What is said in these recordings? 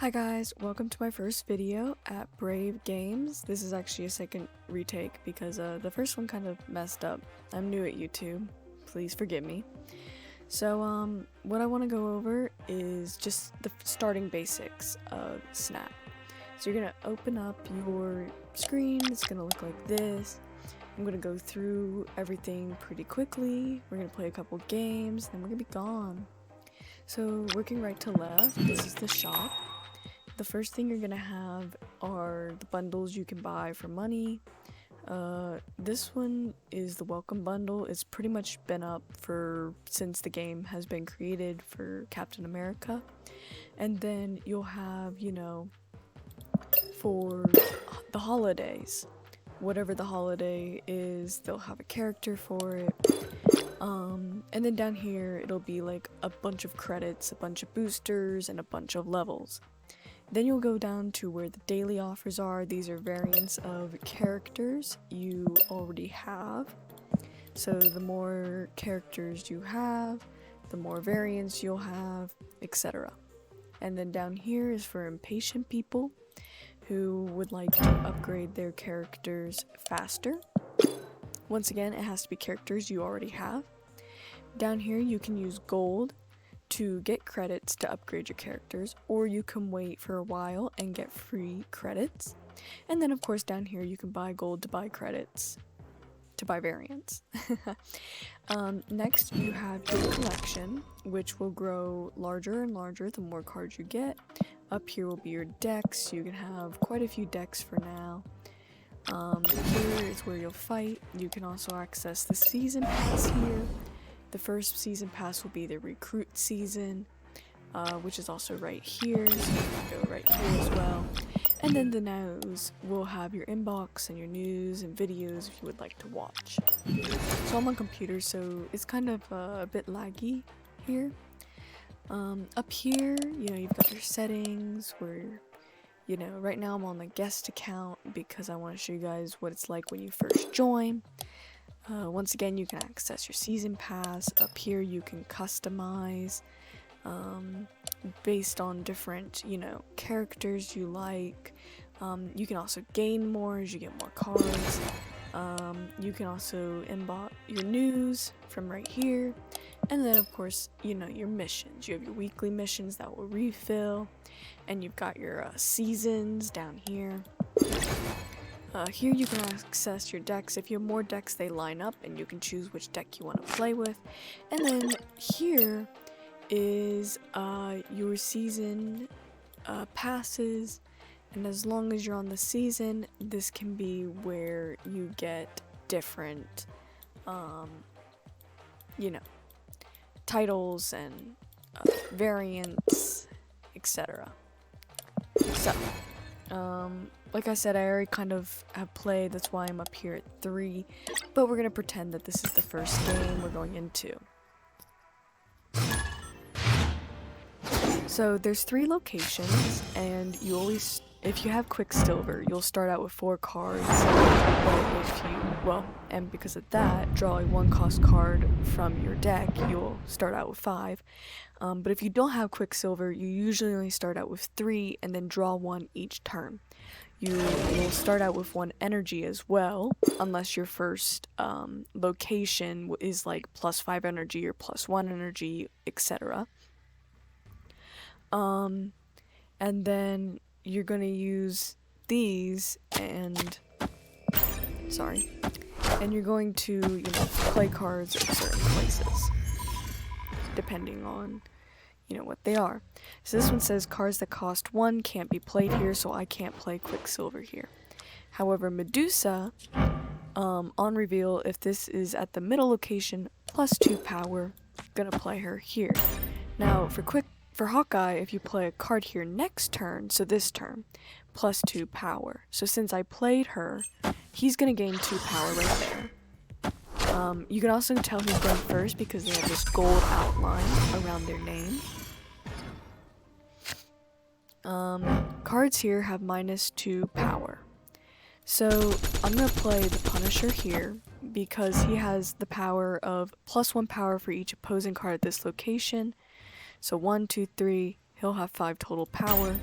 Hi guys, welcome to my first video at Brave Games. This is actually a second retake because the first one kind of messed up. I'm new at YouTube, please forgive me. So what I want to go over is just the starting basics of Snap. So you're going to open up your screen, it's going to look like this. I'm going to go through everything pretty quickly, we're going to play a couple games, then we're going to be gone. So working right to left, this is the shop. The first thing you're gonna have are the bundles you can buy for money. This one is the welcome bundle. It's pretty much been up since the game has been created for Captain America. And then you'll have, for the holidays, whatever the holiday is, they'll have a character for it. And then down here, it'll be like a bunch of credits, a bunch of boosters, and a bunch of levels. Then you'll go down to where the daily offers are. These are variants of characters you already have. So the more characters you have, the more variants you'll have, etc. And then down here is for impatient people who would like to upgrade their characters faster. Once again, it has to be characters you already have. Down here you can use gold to get credits to upgrade your characters, or you can wait for a while and get free credits. And then of course down here you can buy gold to buy credits, to buy variants. Next you have your collection, which will grow larger and larger the more cards you get. Up here will be your decks. You can have quite a few decks for now. Here is where you'll fight. You can also access the season pass here. The first season pass will be the recruit season, which is also right here, so you can go right here as well. And then the news will have your inbox and your news and videos if you would like to watch. So I'm on computer, so it's kind of a bit laggy here. Up here, you've got your settings where, right now I'm on the guest account because I want to show you guys what it's like when you first join. Once again, you can access your season pass. Up here you can customize based on different, characters you like. You can also gain more as you get more cards. You can also inbox your news from right here. And then of course, your missions. You have your weekly missions that will refill. And you've got your seasons down here. Here you can access your decks. If you have more decks, they line up and you can choose which deck you want to play with. And then here is your season passes, and as long as you're on the season, this can be where you get different titles and variants, etc. So like I said, I already kind of have played, that's why I'm up here at 3, but we're going to pretend that this is the first game we're going into. So there's 3 locations, and you always, if you have Quicksilver, you'll start out with 4 cards, and because of that, draw a 1-cost card from your deck, you'll start out with 5. But if you don't have Quicksilver, you usually only start out with 3 and then draw 1 each turn. You will start out with 1 energy as well, unless your first location is like +5 energy or +1 energy, etc. And then you're gonna use these and you're going to play cards at certain places, depending on what they are. So this one says cards that cost 1 can't be played here, so I can't play Quicksilver here. However, Medusa, on reveal, if this is at the middle location, +2 power, gonna play her here. Now for Hawkeye, if you play a card here next turn, so this turn, +2 power. So since I played her, he's gonna gain 2 power right there. You can also tell who's going first because they have this gold outline around their name. Cards here have -2 power. So I'm going to play the Punisher here because he has the power of +1 power for each opposing card at this location. So 1, 2, 3, he'll have 5 total power.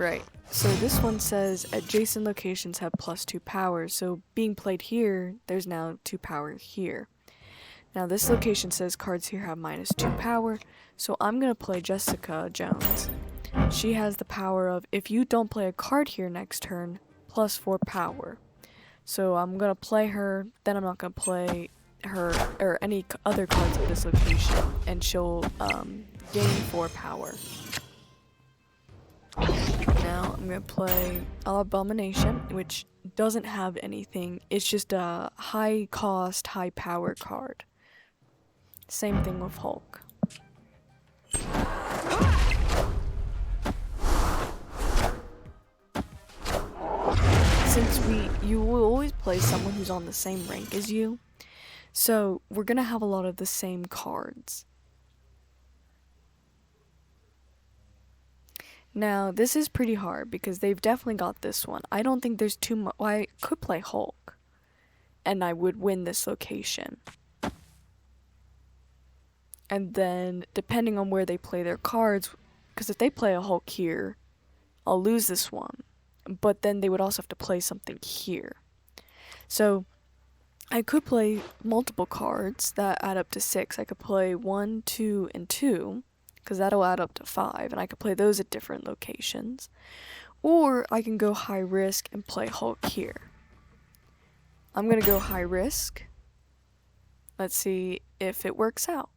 Right. So this one says adjacent locations have +2 power. So being played here, there's now 2 power here. Now this location says cards here have -2 power. So I'm going to play Jessica Jones. She has the power of, if you don't play a card here next turn, +4 power. So I'm going to play her, then I'm not going to play her or any other cards at this location, and she'll gain 4 power. Now I'm going to play Abomination, which doesn't have anything. It's just a high cost, high power card. Same thing with Hulk. Since you will always play someone who's on the same rank as you, so we're gonna have a lot of the same cards. Now this is pretty hard because they've definitely got this one. I don't think there's too much. Well, I could play Hulk, and I would win this location. And then depending on where they play their cards, because if they play a Hulk here, I'll lose this one. But then they would also have to play something here. So I could play multiple cards that add up to 6. I could play 1, 2, and 2, because that'll add up to 5, and I could play those at different locations. Or I can go high risk and play Hulk here. I'm going to go high risk. Let's see if it works out.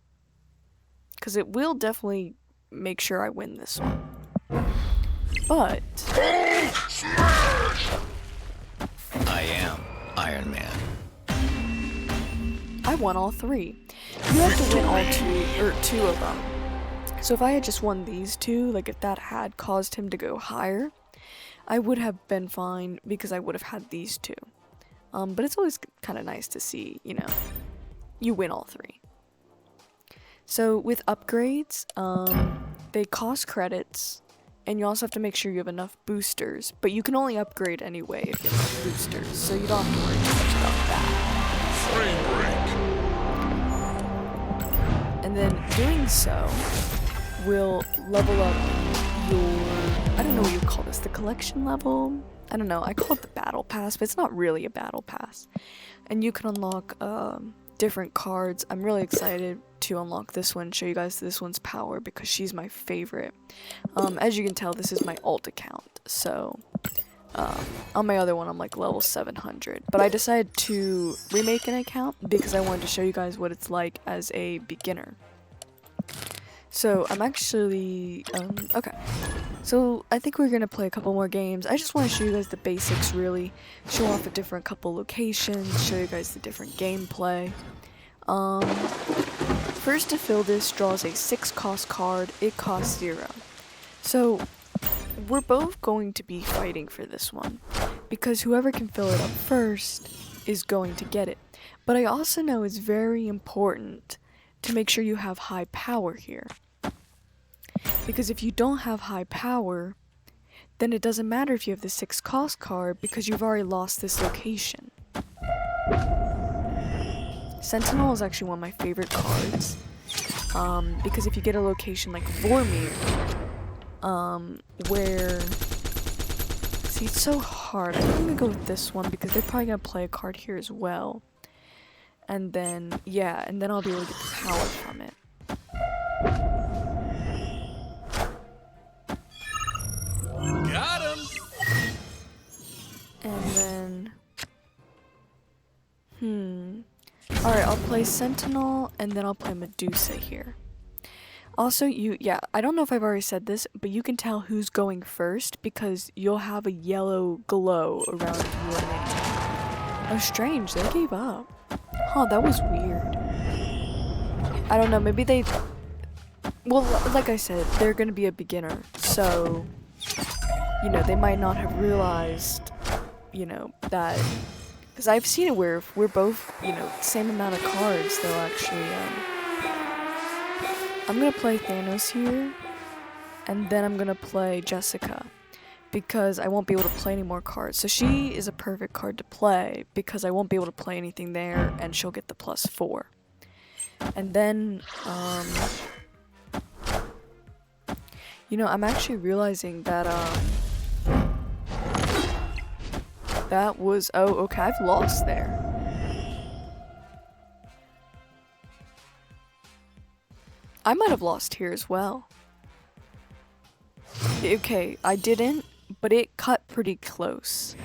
Because it will definitely make sure I win this one. But I am Iron Man. I won all 3. You have to win all 2 of them. So if I had just won these 2, like if that had caused him to go higher, I would have been fine because I would have had these 2. But it's always kind of nice to see, you know, you win all 3. So with upgrades, they cost credits. And you also have to make sure you have enough boosters, but you can only upgrade anyway if you have enough boosters, so you don't have to worry too much about that. And then doing so will level up your, I don't know what you call this, the collection level? I don't know, I call it the battle pass, but it's not really a battle pass. And you can unlock different cards. I'm really excited to unlock this one, show you guys this one's power because she's my favorite. As you can tell, this is my alt account, so on my other one I'm like level 700, but I decided to remake an account because I wanted to show you guys what it's like as a beginner. So I'm actually okay, so I think we're gonna play a couple more games. I just want to show you guys the basics, really show off the different couple locations, show you guys the different gameplay. First to fill this draws a 6 cost card. It costs 0. So we're both going to be fighting for this one because whoever can fill it up first is going to get it. But I also know it's very important to make sure you have high power here. Because if you don't have high power, then it doesn't matter if you have the 6 cost card because you've already lost this location. Sentinel is actually one of my favorite cards, because if you get a location like Vormir, where, see, it's so hard. I think I'm gonna go with this one because they're probably gonna play a card here as well, and then, yeah, and then I'll be able to get the power from it. Got him! And then, alright, I'll play Sentinel, and then I'll play Medusa here. Also, yeah, I don't know if I've already said this, but you can tell who's going first because you'll have a yellow glow around your name. Oh, strange, they gave up. Huh, that was weird. I don't know, maybe they... Well, like I said, they're gonna be a beginner, so... You know, they might not have realized, you know, that... Because I've seen it where if we're both, you know, same amount of cards, they'll actually, I'm gonna play Thanos here, and then I'm gonna play Jessica, because I won't be able to play any more cards. So she is a perfect card to play, because I won't be able to play anything there, and she'll get the +4. And then, you know, I'm actually realizing that, that was... Oh, okay, I've lost there. I might have lost here as well. Okay, I didn't, but it cut pretty close.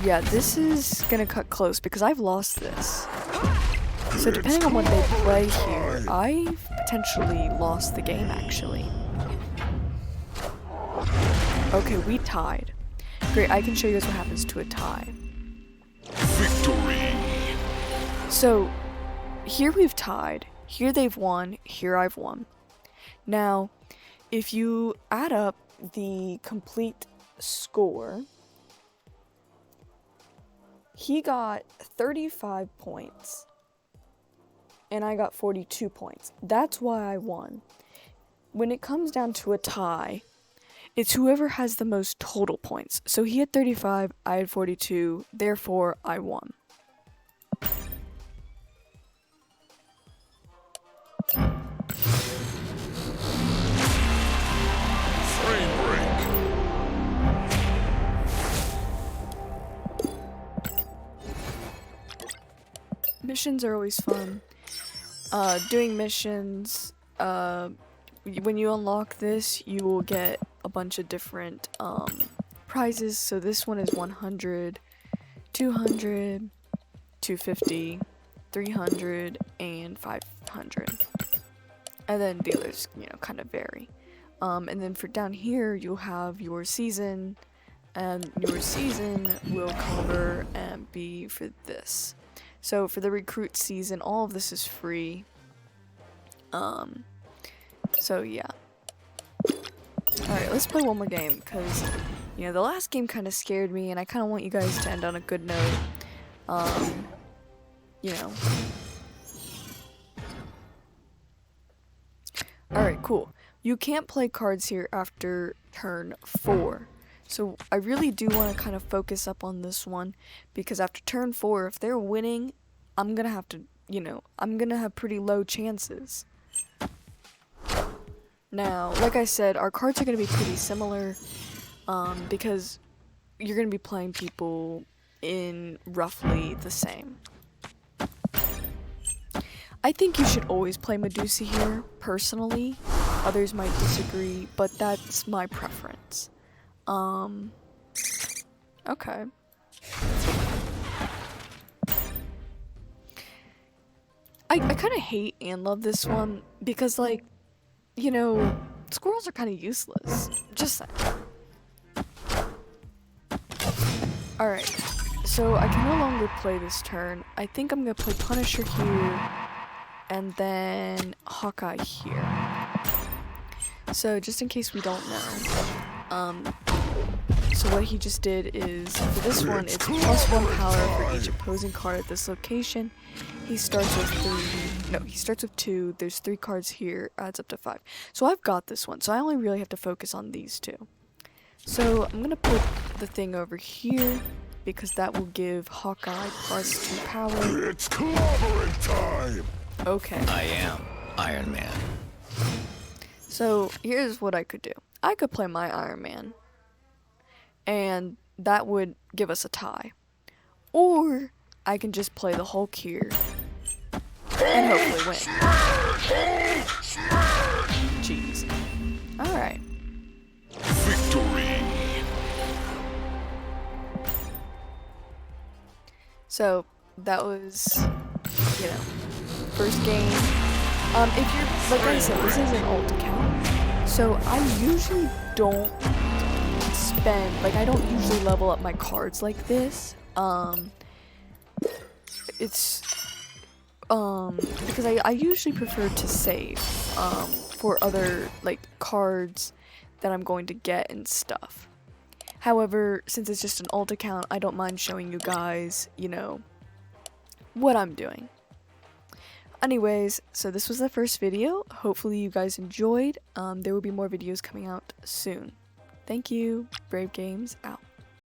Yeah, this is gonna cut close because I've lost this. So depending on what they play here, I've potentially lost the game actually. Okay, we tied. Great, I can show you guys what happens to a tie. Victory! So, here we've tied, here they've won, here I've won. Now, if you add up the complete score, he got 35 points, and I got 42 points. That's why I won. When it comes down to a tie, it's whoever has the most total points. So he had 35, I had 42, therefore I won. Frame break! Missions are always fun. Doing missions, when you unlock this, you will get a bunch of different prizes. So this one is 100, 200, 250, 300, and 500. And then the others, you know, kind of vary. And then for down here, you'll have your season, and your season will cover and be for this. So for the recruit season, all of this is free. So yeah. Alright, let's play one more game, because, you know, the last game kind of scared me, and I kind of want you guys to end on a good note. You know. Alright, cool. You can't play cards here after turn 4. So I really do want to kind of focus up on this one, because after turn 4, if they're winning, I'm going to have to, you know, I'm going to have pretty low chances. Now, like I said, our cards are going to be pretty similar, because you're going to be playing people in roughly the same. I think you should always play Medusa here, personally. Others might disagree, but that's my preference. Okay. I kind of hate and love this one, because, like, you know, squirrels are kind of useless. Just saying. Alright, so I can no longer play this turn. I think I'm going to play Punisher here, and then Hawkeye here. So, just in case we don't know, so what he just did is, for this one, it's +1 power for each opposing card at this location. He starts with 3, no, he starts with 2, there's 3 cards here, adds up to 5. So I've got this one, so I only really have to focus on these 2. So I'm gonna put the thing over here, because that will give Hawkeye +2 power. It's clobbering time! Okay. I am Iron Man. So here's what I could do. I could play my Iron Man, and that would give us a tie. Or I can just play the Hulk here and hopefully win. Jeez. Alright. Victory! So that was, you know, first game. If you're, like I said, this is an alt account, so I usually don't spend, like, I don't usually level up my cards like this. It's, because I usually prefer to save, for other, like, cards that I'm going to get and stuff. However, since it's just an alt account, I don't mind showing you guys, you know, what I'm doing. Anyways, so this was the first video. Hopefully you guys enjoyed. There will be more videos coming out soon. Thank you. Brave Games out.